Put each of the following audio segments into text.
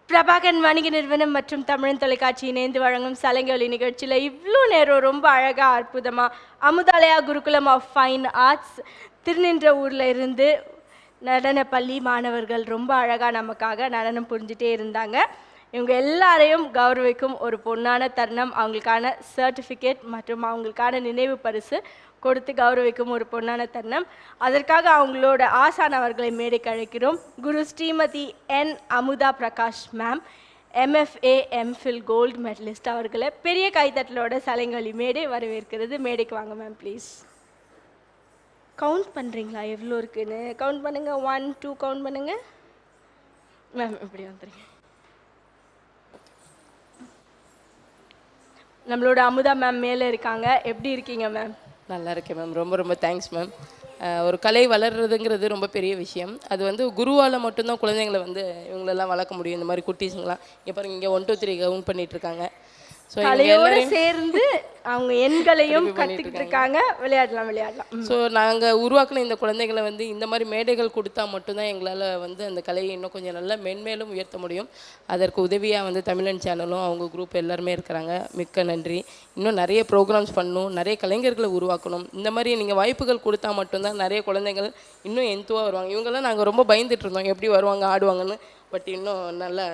பிரபாகரன் வணிக நிறுவனம் மற்றும் தமிழன் தொலைக்காட்சி இணைந்து வழங்கும் சலங்கொலி நிகழ்ச்சியில் இவ்வளோ நேரம் ரொம்ப அழகாக அற்புதமாக அமுதாலயா குருகுலம் ஆஃப் ஃபைன் ஆர்ட்ஸ் திருநின்ற ஊரில் இருந்து நடன பள்ளி மாணவர்கள் ரொம்ப அழகாக நமக்காக நடனம் புரிஞ்சுட்டே இருந்தாங்க. இவங்க எல்லாரையும் கௌரவிக்கும் ஒரு பொன்னான தருணம், அவங்களுக்கான சர்டிஃபிகேட் மற்றும் அவங்களுக்கான நினைவு பரிசு கொடுத்து கௌரவிக்கும் ஒரு பொன்னான தருணம். அதற்காக அவங்களோட ஆசான் அவர்களை மேடைக்கு அழைக்கிறோம். Guru Shrimati N Amudha Prakash ma'am, MFA MPhil gold medalist அவர்களை பெரிய கைத்தட்டலோட சலங்கொலி மேடை வரவேற்கிறது. மேடைக்கு வாங்க மேம் ப்ளீஸ். கவுண்ட் பண்ணுறீங்களா எவ்வளோ இருக்குன்னு? கவுண்ட் பண்ணுங்கள். 1 2 கவுண்ட் பண்ணுங்கள் மேம். இப்படி வந்துடுங்க. நம்மளோட அமுதா மேம் மேலே இருக்காங்க. எப்படி இருக்கீங்க மேம்? நல்லா இருக்கேன் மேம். ரொம்ப ரொம்ப தேங்க்ஸ் மேம். ஒரு கலை வளர்றதுங்கிறது ரொம்ப பெரிய விஷயம். அது குருவால் மட்டும்தான் குழந்தைங்களை இவங்களெல்லாம் வளர்க்க முடியும். இந்த மாதிரி குட்டீஸுங்களாம் இங்கே பாருங்கள், இங்கே 1 2 3 கவுண்ட் பண்ணிகிட்ருக்காங்க. கலையோடு சேர்ந்து அவங்க எண்களையும் கற்றுக்கிட்டு இருக்காங்க. விளையாடலாம். ஸோ நாங்கள் உருவாக்கின இந்த குழந்தைகளை இந்த மாதிரி மேடைகள் கொடுத்தா மட்டும்தான் எங்களால் அந்த கலையை இன்னும் கொஞ்சம் நல்லா மென்மேலும் உயர்த்த முடியும். அதற்கு உதவியாக தமிழன் சேனலும் அவங்க குரூப் எல்லாருமே இருக்கிறாங்க. மிக்க நன்றி. இன்னும் நிறைய ப்ரோக்ராம்ஸ் பண்ணணும், நிறைய கலைஞர்களை உருவாக்கணும். இந்த மாதிரி நீங்கள் வாய்ப்புகள் கொடுத்தா மட்டும்தான் நிறைய குழந்தைகள் இன்னும் எந்துவாக வருவாங்க. இவங்கெல்லாம் நாங்கள் ரொம்ப பயந்துட்டு இருந்தோம், எப்படி வருவாங்க ஆடுவாங்கன்னு. பட் இன்னும் நல்லா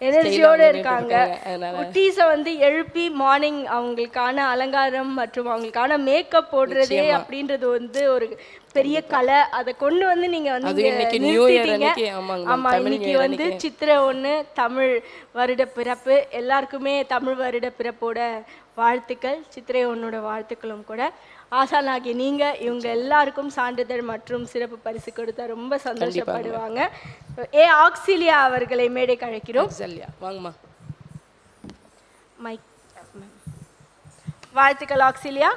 எனர்ஜியோடு இருக்காங்க. குட்டீஸை எழுப்பி மார்னிங் அவங்களுக்கான அலங்காரம் மற்றும் அவங்களுக்கான மேக்கப் போடுறதே அப்படின்றது ஒரு பெரிய கலை. அதை கொண்டு நீங்கள் நிறுத்திட்டீங்க. ஆமாம், இன்னைக்கு சித்திரை 1 தமிழ் வருட பிறப்பு. எல்லாருக்குமே தமிழ் வருட பிறப்போட வாழ்த்துக்கள். சித்திரை 1ஓட வாழ்த்துக்களும் கூட. ஆசானாகி நீங்கள் இவங்க எல்லாருக்கும் சான்றிதழ் மற்றும் சிறப்பு பரிசு கொடுத்தா ரொம்ப சந்தோஷப்படுவாங்க. ஆக்சிலியா அவர்களை மேடைக்கு அழைக்கிறோம். வாங்கம்மா. மைக். வாழ்த்துக்கள் ஆக்சிலியா.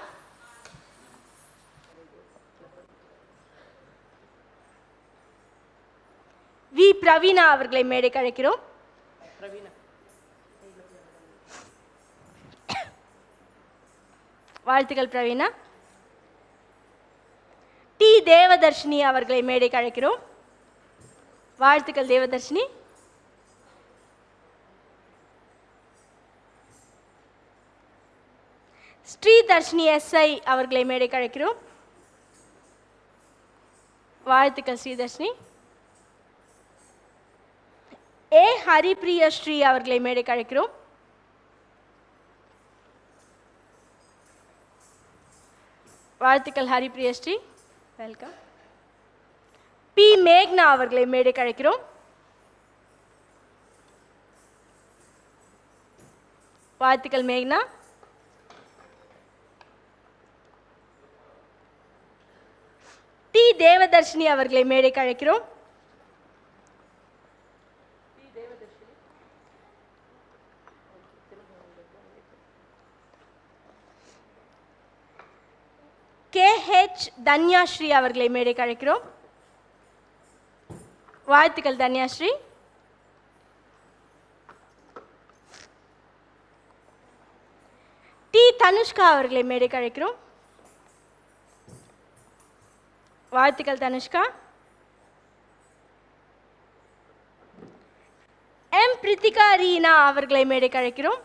வி பிரவீனா அவர்களை மேடைக்கு அழைக்கிறோம். வாழ்த்துக்கள் பிரவீனா. டி தேவதர்ஷினி அவர்களை மேடைக்கு அழைக்கிறோம். வாழ்த்துக்கள் தேவதர்ஷினி. ஸ்ரீதர்ஷினி SI அவர்களை மேடைக்கு அழைக்கிறோம். வாழ்த்துக்கள் ஸ்ரீதர்ஷினி. ஹரிப்ரியா ஸ்ரீ அவர்களை மேடைக்கு அழைக்கிறோம். வாழ்த்துக்கள் ஹரிப்ரியா ஸ்ரீ. வெல்கம். பி மேக்னா அவர்களை மேடைக்கு அழைக்கிறோம். வாழ்த்துக்கள் மேக்னா. டி தேவதர்ஷினி அவர்களை மேடைக்கு அழைக்கிறோம். KH தன்யாஸ்ரீ அவர்களை மேடைக்கு அழைக்கிறோம். வாழ்த்துக்கள் தன்யாஸ்ரீ. டி தனுஷ்கா அவர்களை மேடைக்கு அழைக்கிறோம். வாழ்த்துக்கள் தனுஷ்கா. எம் பிரித்திகா ரீனா அவர்களை மேடைக்கு அழைக்கிறோம்.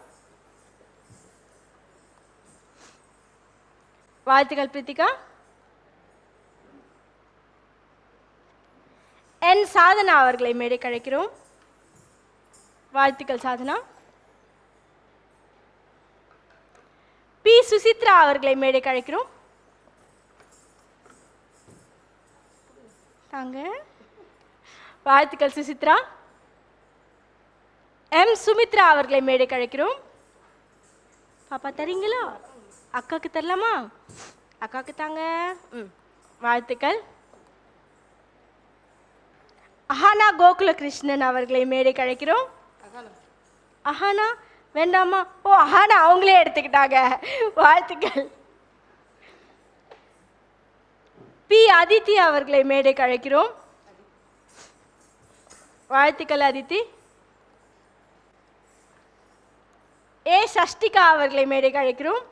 வாழ்த்துக்கள் பிரித்திகா. என் சாதனா அவர்களை மேடைக்கு அழைக்கிறோம். வாழ்த்துக்கள் சாதனா. பி சுசித்ரா அவர்களை மேடைக்கு அழைக்கிறோம். தாங்க. வாழ்த்துக்கள் சுசித்ரா. எம் சுமித்ரா அவர்களை மேடைக்கு அழைக்கிறோம். பாப்பா தரீங்களா? அக்காவுக்கு தரலாமா? அக்காவுக்கு தாங்க. வாழ்த்துக்கள். அஹானா கோகுலகிருஷ்ணன் அவர்களை மேடைக்கு அழைக்கிறோம். அஹானா வேண்டாமா? ஓ, அஹானா அவங்களே எடுத்துக்கிட்டாங்க. வாழ்த்துக்கள். பி அதித்தி அவர்களை மேடைக்கு அழைக்கிறோம். வாழ்த்துக்கள் அதித்தி. சஷ்டிகா அவர்களை மேடைக்கு அழைக்கிறோம்.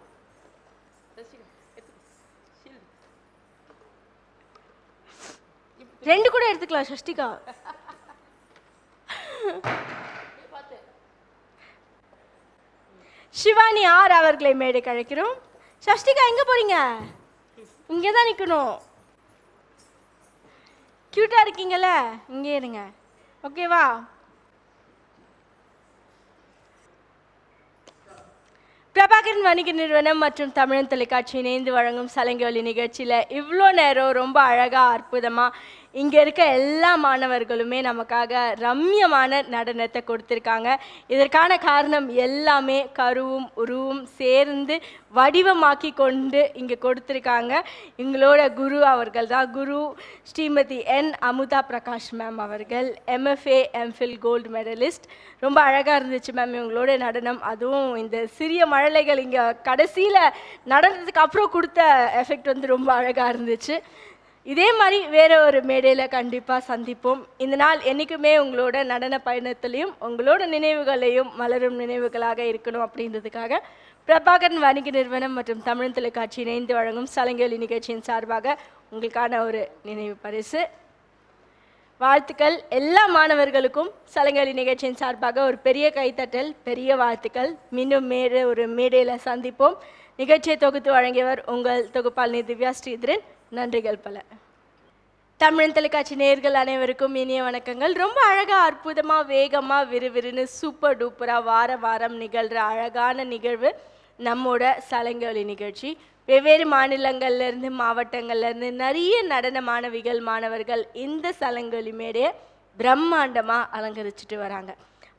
ரெண்டு கூட எடுத்துக்கலாம். சஷ்டிகா ஷிவானி ஆர் அவர்களை மேடைக்கு அழைக்கிறோம். சஷ்டிகா எங்கே போகிறீங்க? இங்கே தான் நிற்கணும். க்யூட்டாக இருக்கீங்கல்ல, இங்கே இருங்க. ஓகேவா? பிரபாகரன் வணிக நிறுவனம் மற்றும் தமிழன் தொலைக்காட்சி இணைந்து வழங்கும் சலங்கை நிகழ்ச்சியில் இவ்வளோ நேரம் ரொம்ப அழகாக அற்புதமாக இங்கே இருக்க எல்லா மாணவர்களுமே நமக்காக ரம்யமான நடனத்தை கொடுத்துருக்காங்க. இதற்கான காரணம் எல்லாமே கருவும் உருவும் சேர்ந்து வடிவமாக்கி கொண்டு இங்கே கொடுத்துருக்காங்க. எங்களோட குரு அவர்கள் தான் குரு ஸ்ரீமதி என் அமுதா பிரகாஷ் மேம் அவர்கள், MFA MPhil கோல்டு மெடலிஸ்ட். ரொம்ப அழகாக இருந்துச்சு மேம் இவங்களோட நடனம். அதுவும் இந்த சிறிய மழலைகள் இங்கே கடைசியில் நடனத்துக்கு அப்புறம் கொடுத்த எஃபெக்ட் வந்து ரொம்ப அழகாக இருந்துச்சு. இதே மாதிரி வேறு ஒரு மேடையில் கண்டிப்பாக சந்திப்போம். இந்த நாள் என்றைக்குமே உங்களோட நடன பயணத்துலேயும் உங்களோட நினைவுகளையும் மலரும் நினைவுகளாக இருக்கணும் அப்படின்றதுக்காக பிரபாகரன் வணிக நிறுவனம் மற்றும் தமிழ் தொலைக்காட்சி இணைந்து வழங்கும் சலங்கை நிகழ்ச்சியின் சார்பாக உங்களுக்கான ஒரு நினைவு பரிசு. வாழ்த்துக்கள் எல்லா மாணவர்களுக்கும். சலங்கை நிகழ்ச்சியின் சார்பாக ஒரு பெரிய கைத்தட்டல், பெரிய வாழ்த்துக்கள். மீண்டும் ஒரு மேடையில் சந்திப்போம். நிகழ்ச்சியை தொகுத்து வழங்கியவர் உங்கள் தொகுப்பாளினி திவ்யா ஸ்ரீதரன். நன்றிகள் பல. தமிழ் தொலைக்காட்சி நேயர்கள் அனைவருக்கும் இனிய வணக்கங்கள். ரொம்ப அழகாக அற்புதமாக வேகமாக விறுவிறுன்னு சூப்பர் டூப்பராக வாரம் நிகழ்கிற அழகான நிகழ்வு நம்மோட சலங்கை நிகழ்ச்சி. வெவ்வேறு மாநிலங்கள்லேருந்து மாவட்டங்கள்லேருந்து நிறைய நடன மாணவிகள் மாணவர்கள் இந்த சலங்கை மேடையை பிரம்மாண்டமாக அலங்கரிச்சுட்டு வராங்க.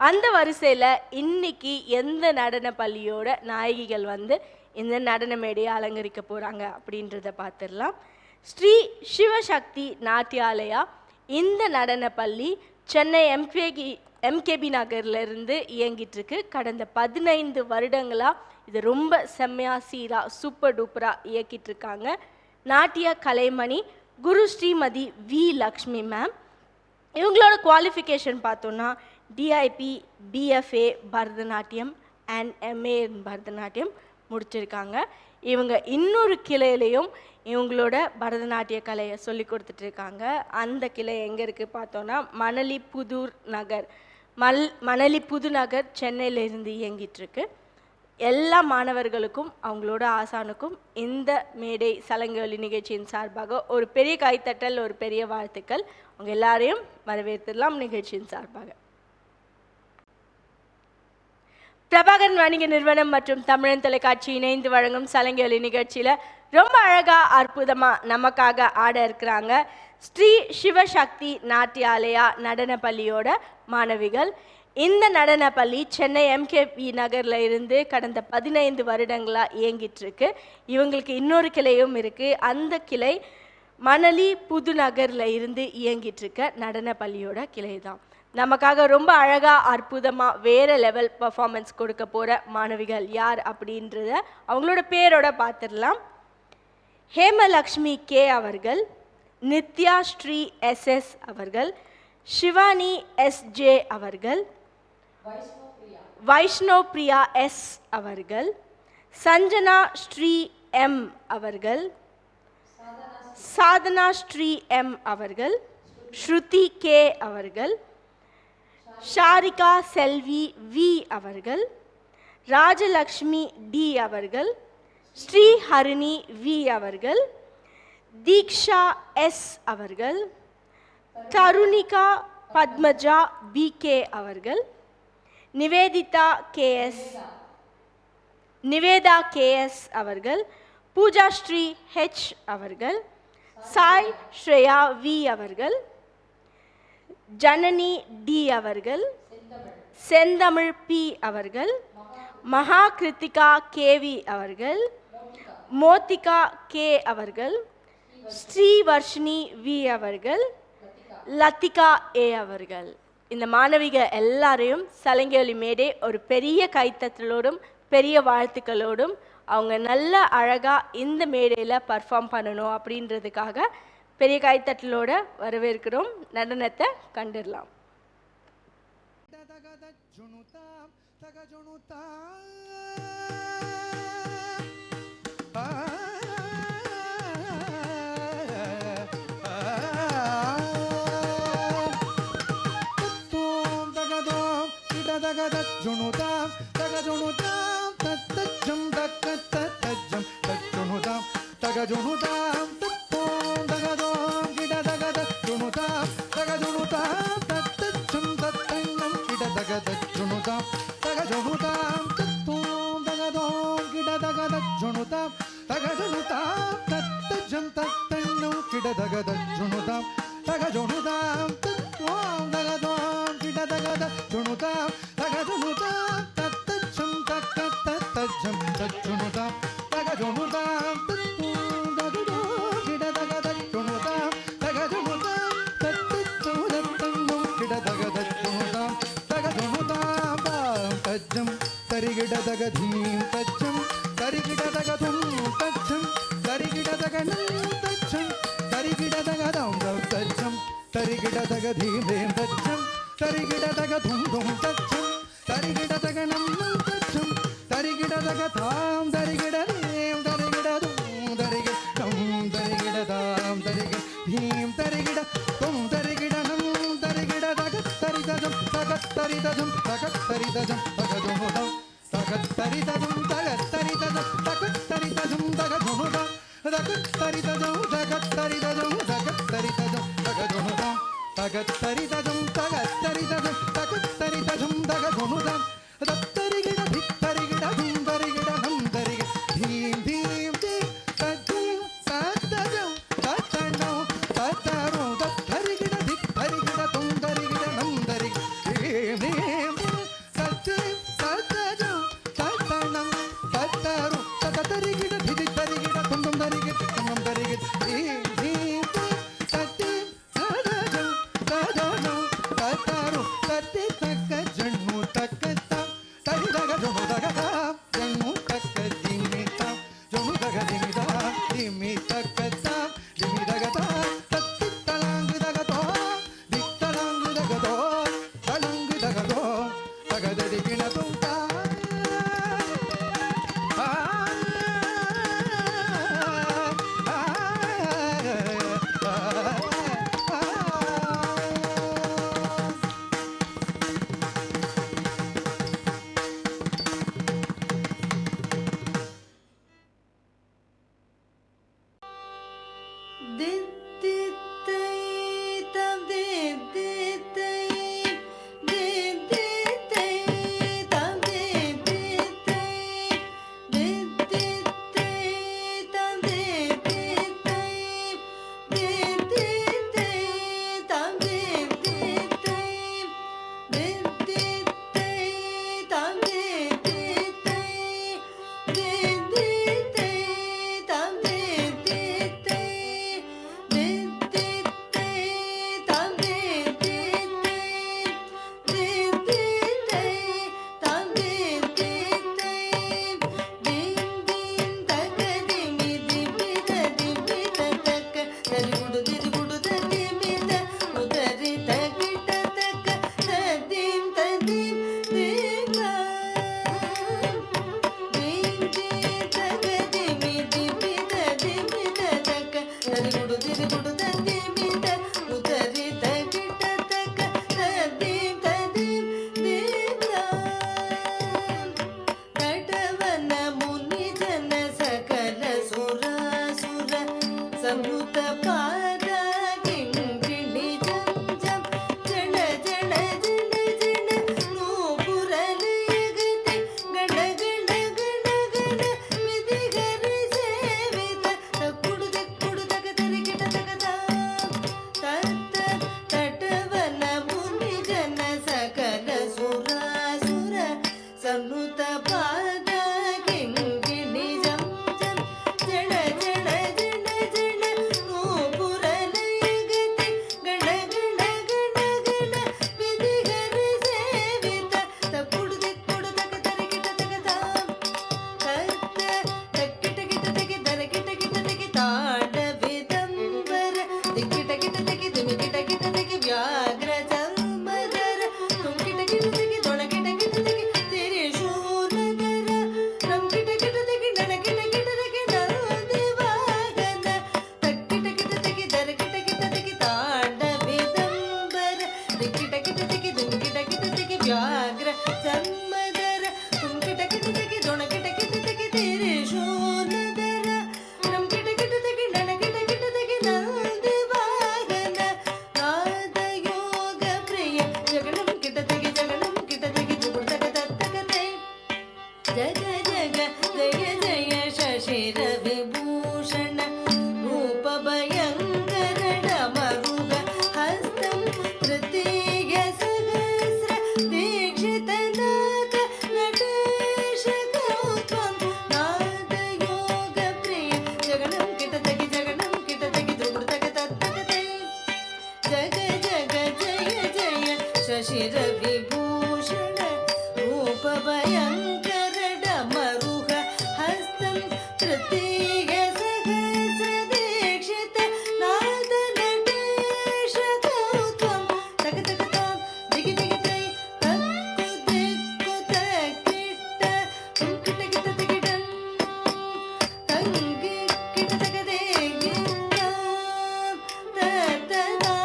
அந்த வரிசையில் இன்னைக்கு எந்த நடன பள்ளியோட நாயகிகள் வந்து இந்த நடன மேடையை அலங்கரிக்க போகிறாங்க அப்படின்றத பார்த்துடலாம். ஸ்ரீ சிவசக்தி நாட்டியாலயா இந்த நடன பள்ளி சென்னை MKB நகர்லேருந்து இயங்கிட்டுருக்கு. கடந்த 15 வருடங்களாக இது ரொம்ப செம்மையாக சீராக சூப்பர் டூப்பராக இயக்கிட்டு இருக்காங்க. நாட்டிய கலைமணி குரு ஸ்ரீமதி வி லக்ஷ்மி மேம். இவங்களோட குவாலிஃபிகேஷன் பார்த்தோன்னா DIP BFA Bharatanatyam and MA Bharatanatyam முடிச்சிருக்காங்க. இவங்க இன்னொரு கிளையிலையும் இவங்களோட பரதநாட்டிய கலையை சொல்லி கொடுத்துட்ருக்காங்க. அந்த கிளை எங்கே இருக்குது பார்த்தோன்னா மணலி புது நகர் சென்னையிலேருந்து இயங்கிட்டுருக்கு. எல்லா மாணவர்களுக்கும் அவங்களோட ஆசானுக்கும் இந்த மேடை சலங்கை நிகழ்ச்சியின் சார்பாக ஒரு பெரிய கைத்தட்டல், ஒரு பெரிய வாழ்த்துக்கள். அவங்க எல்லாரையும் வரவேற்கலாம் நிகழ்ச்சியின் சார்பாக. பிரபாகரன் வணிக நிறுவனம் மற்றும் தமிழன் தொலைக்காட்சி இணைந்து வழங்கும் சலங்கை நிகழ்ச்சியில் ரொம்ப அழகாக அற்புதமாக நமக்காக ஆட இருக்கிறாங்க ஸ்ரீ சிவசக்தி நாட்டியாலயா நடன பள்ளியோட மாணவிகள். இந்த நடன பள்ளி சென்னை MKB நகரில் இருந்து கடந்த 15 வருடங்களாக இயங்கிட்டுருக்கு. இவங்களுக்கு இன்னொரு கிளையும் இருக்குது. அந்த கிளை மணலி புது நகரில் இருந்து இயங்கிட்டுருக்க நடன பள்ளியோட கிளை தான். நமக்காக ரொம்ப அழகாக அற்புதமாக வேறு லெவல் பர்ஃபார்மன்ஸ் கொடுக்க போகிற மாணவிகள் யார் அப்படின்றத அவங்களோட பேரோட பார்த்துடலாம். ஹேமலக்ஷ்மி K அவர்கள், நித்யா ஸ்ரீ SS அவர்கள், சிவானி SJ அவர்கள், வைஷ்ணவ் பிரியா S அவர்கள், சஞ்சனா ஸ்ரீ M அவர்கள், சாதனா ஸ்ரீ M அவர்கள், ஸ்ருதி K அவர்கள், ஷாரிகா செல்வி V அவர்கள், ராஜலக்ஷ்மி D அவர்கள், ஸ்ரீ ஹரிணி V அவர்கள், தீக்ஷா S அவர்கள், தருணிகா பத்மஜா BK அவர்கள், நிவேதா KS அவர்கள், பூஜா ஸ்ரீ H அவர்கள், சாய் ஸ்ரேயா V அவர்கள், ஜனனி D அவர்கள், செந்தமிழ் P அவர்கள், மகா கிருத்திகா KV அவர்கள், மோத்திகா K அவர்கள், ஸ்ரீவர்ஷினி V அவர்கள், லத்திகா A அவர்கள். இந்த மாணவிக எல்லாரையும் சலங்கை மேடை ஒரு பெரிய கைத்தட்டலோடும் பெரிய வாழ்த்துக்களோடும் அவங்க நல்ல அழகாக இந்த மேடையில் பர்ஃபார்ம் பண்ணணும் அப்படின்றதுக்காக பெரிய கைத்தட்டலோட வரவேற்கிறோம். நடனத்தை கண்டுடலாம். Junutam, taga junutam, தகஜுணுதாம் தத்தோம் தகதோம் கிட தகத ஜுணுதாம் தகஜுணுதாம் தத்தச்சும் தத்தன்னம் கிட தகத ஜுணுதாம் தகஜுணுதாம் தத்தோம் தகதோம் கிட தகத ஜுணுதாம் தகஜுணுதாம் தத்தச்சும் தத்தன்னம் கிட தகத ஜுணுதாம் தகஜுணுதாம் தத்தோம் தகதோம் கிட தகத ஜுணுதாம் தகஜுணுதாம் தத்தச்சும் தத்தத்தச்சம் தச்சுணுதாம் தகஜுணுதாம் தத்தோம் தகதோம் கிட தகத ஜுணுதாம் தகஜுணுதாம் தத்தச்சும் தத்தன்னம் கிட தகத ஜுணுதாம் தகஜுணுதாம் தாம் தச்சம் தரிகிட தகதீம் தச்சம் தரிகிட தகதும் தச்சம் தரிகிட தகனம் தச்சம் தரிகிட தகதம் தச்சம் தரிகிட தகதீம் தச்சம் தரிகிட தகதும் தும் தச்சம் தரிகிட தகனம் தச்சம் தரிகிட தகதாம் தரிகிட நேம் தரிகிட தும் தரிகிடம் தரிகிடதாம் தரிகிட தீம் தரிகிட தும் தரிகிடனம் தரிகிட தகத்தரிதம் தகத்தரிதம் தகத்தரிதம் தகதுமுதம் தகத்தரிதம் தகத்தரிதம் தகத்தரிதம் தகதுமுதம் தகத்தரிதம் தகத்தரிதம் தகத்தரிதம் தகதுமுதம் தகத்தரிதம் தகத்தரிதம் தகத்தரிதம் தகதுமுதம் தத்தரிகிட தித்தரிகிட தும் தரிகிட நம் தரிகிட தீம் தீம் தீம் தத்தீம் தத்தஜம் தத்தனம் தத்தரும் தத்தரிகிட தித்தரிகிட தும் தரிகிட நம் தரிகிட தீம் தீம் தத்தீம் தத்தஜம் தத்தனம் தத்தரும் தத்தரிகிட தித்தரிகிட தும் தும் தரிகிட நம் தரிகிட தீம் தீம் தத்தீம் தத்தஜம் தத்தனம் தத்தரும் தத்தி தக்க ஜண்ணு தக்கத்தா தரிதக ஜொனு தகதா ஜண்ணு தக்க திமிதா ஜொனு தக திமிதா திமி தக்கத்தா திமி தகதா தத்தி தலாங்கு தகதோ தித்தலாங்கு தகதோ தலாங்கு தகதோ தகதடி கிணதும் தா ಜನ ಜನ ಜನ ಜನ ನೂಪುರ शिरविभूषण रूपभयङ्करडमरुह हस्तं तृतीय सहस्रदीक्षित नादनटेशकौत्वं तकतकतां दिगिदिगितै तक्कुदिक्कुतकिट्ट तुङ्किटकिटतिकिटन् तङ्गिक्किटतकदेगिन्नां ततदा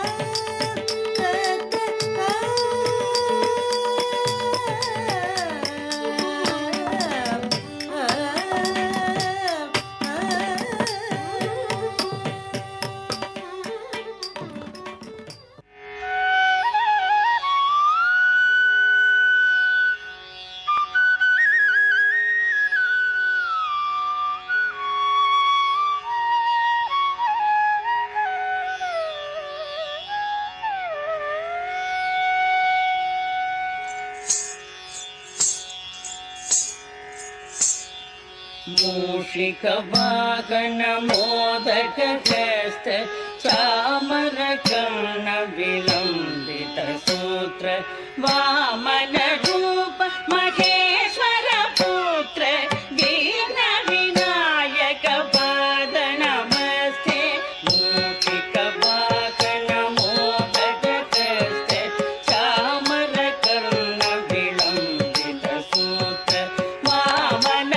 मूषिकवाहनमोदकहस्त चामरकर्ण विलम्बित सूत्र वामनरूप महेश्वर पुत्र दीन विनायक पाद नमस्ते मूषिकवाहनमोदकहस्त चामरकर्ण विलम्बित सूत्र वामन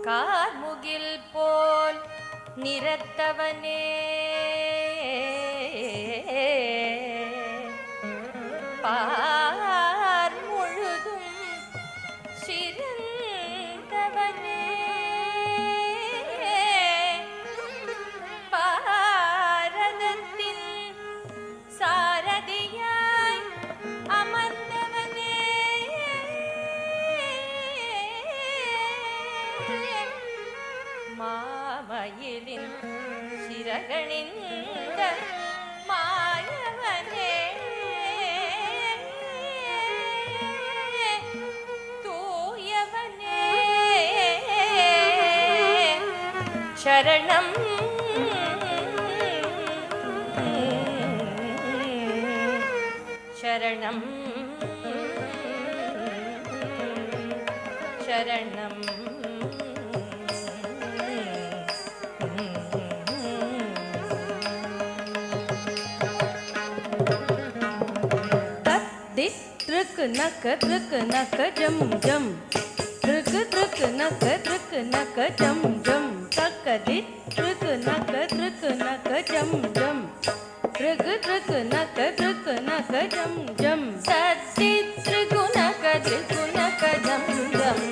கார்முகில் போல் நிறத்தவனே பார் முழுதும் சிறந்தவனே பாரதத்தின் சாரதியாய் அழகணிந்த மாயவனே தூயவனே சரணம் சரணம் சரணம் த்ருக்கு நக்க ஜம் ஜம் த்ருக்கு நக்க ஜம் ஜம் தக்க த்ருக்கு நக்க ஜம் ஜம் த்ருக்கு நக்க ஜம் ஜம் சத்தி திரிகுணக ஜம் ஜம்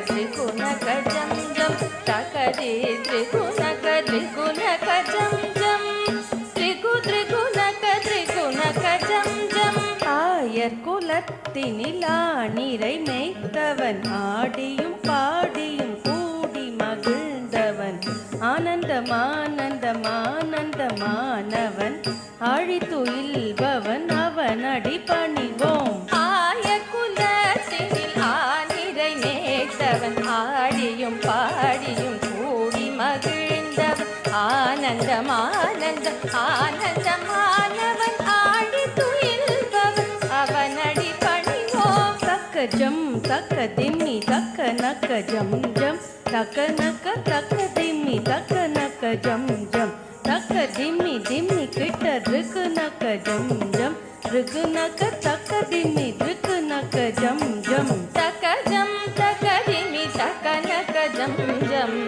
திரிகுணக ஜம் ஜம் தகதி திரிகுணக ஜம் ஜம் திரிகுணக ஜம் ஜம் ஆயர் குலத்தினிலா நிறை மேய்த்தவன் ஆடியும் பாடியும் கூடி மகிழ்ந்தவன் ஆனந்தமானந்தமானந்தமானவன் ஆழித்துயில்பவன் அவன் அடி பணிவோம் ஆய குலத்தினில் ஆனிரை மேய்த்தவன் ஆடியும் பாடியும் கூடி மகிழ்ந்தவன் ஆனந்தமானந்தம் ஆனந்தமானவன் ஆடி துயில்பவன் அவனடி பணிவோம் தக்க ஜம் தக்க திம்மி தக்க நக்க ஜம் ஜம் தக்க திம்மி தக்க நக்க ஜம் ஜம் தக்க திம்மி திம்மி கிட்ட ருக்கு நக்க ஜம் ஜம் ருக்கு நக்க தக்க திம்மி ருக்கு நக்க ஜம் ஜம் தகஜம் தகதிமி தகனக ஜம் ஜம்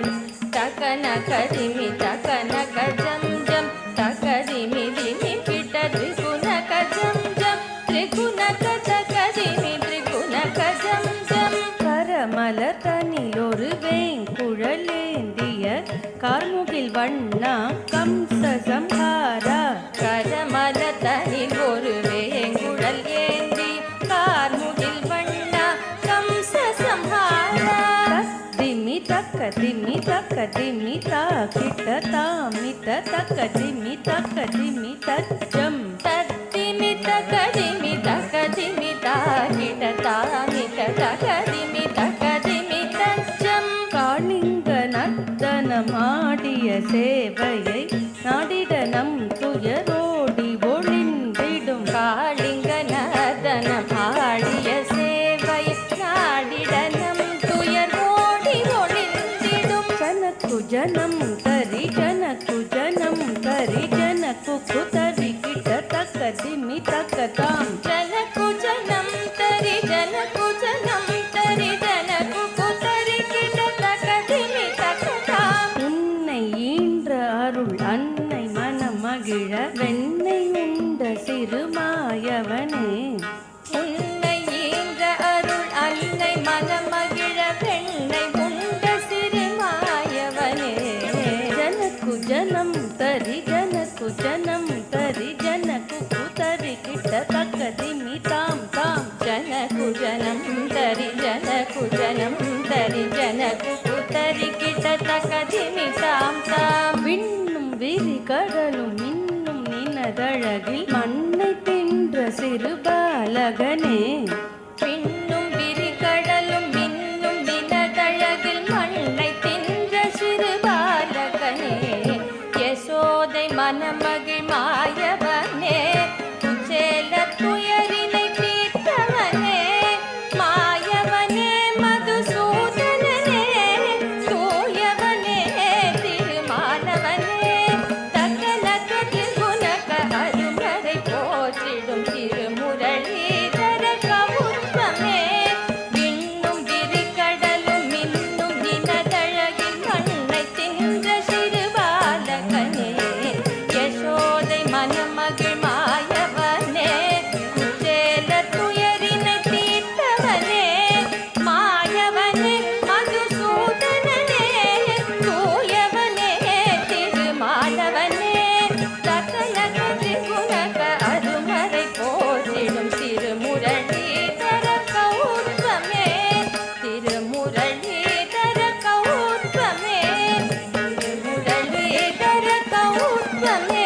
தகனகதிமி தகனக ஜம் ஜம் தகதிமி திமி கிட்ட திரிகுணக ஜம் ஜம் திரிகுணக தகதிமி திரிகுணக ஜம் ஜம் கரமலர் தனில் ஒரு வேங்குழலேந்திய கார்முகில் வண்ணா கம்ச சம்ஹாரா கரமல தனில் ஒரு வேங்குழல் ஏந்தி கார்முகில் வண்ணா கம்ச சம்ஹாரா திம்மி தக்க திம்மி தக்க திம்மி தா கிட்ட தாமித்த தக்க திம்மி தச்சம் தத்திமி தகதிமி தகதிமி தாகிட தாமித தகதிமி தகதிமி தச்சம் காளிங்க நர்த்தனமாடிய சேவையை நாடிட நம் துயரோடி ஒளிந்திடும் காளிங்க நர்தனம் ஆடிய சேவை நாடிடனம் துயர் ஓடி ஒளிந்திடும் ஜனக்கு ஜனம் தரி ஜனக்கு குதறி கிட்ட தக்க திம்மி தக்க தாம் ஜனகு ஜனம் தரி ஜனகு ஜனம் தரி ஜனகு குதறி கிட்ட தகதிமி தகதாம் உன்னை ஈன்ற அருள் அன்னை மனமகிழ வெண்ணை உண்ட சிறுமாயவனே உன்னை ஈன்ற அருள் அன்னை மனமகிழ பெண்ணை உண்ட சிறுமாயவனே ஜனக்கு ஜனம் தரி ஜனக்கு குதறி கிட்ட தக்க திம்மி தாம் தாம் ஜனகு ஜனம் தரி ஜனகு ஜனம் தரி ஜனகு குதறி கிட்ட தகதிமி தாம் தாம் விண்ணும் விரி கடலும் இன்னும் நினதழகில் மண்ணை தின்ற சிறு பாலகனே பின்னும் விரிகடலும் மின்னும் வினதழகில் மண்ணை தின்ற சிறு பாலகனே யசோதை மனமகிழ் மாயவனே குச்சேல துயரினை தீர்த்தவனே மாயவனே மதுசூதனனே தூயவனே திருமாலவனே தக்கலக திருகுணக அருமறை போற்றிடும் திருமுரளீதர கவுர்வமே விண்ணும் விரிகடலும் மின்னும் வினதழகில் மண்ணை தின்ற சிறு பாலகனே யசோதை त्वमेव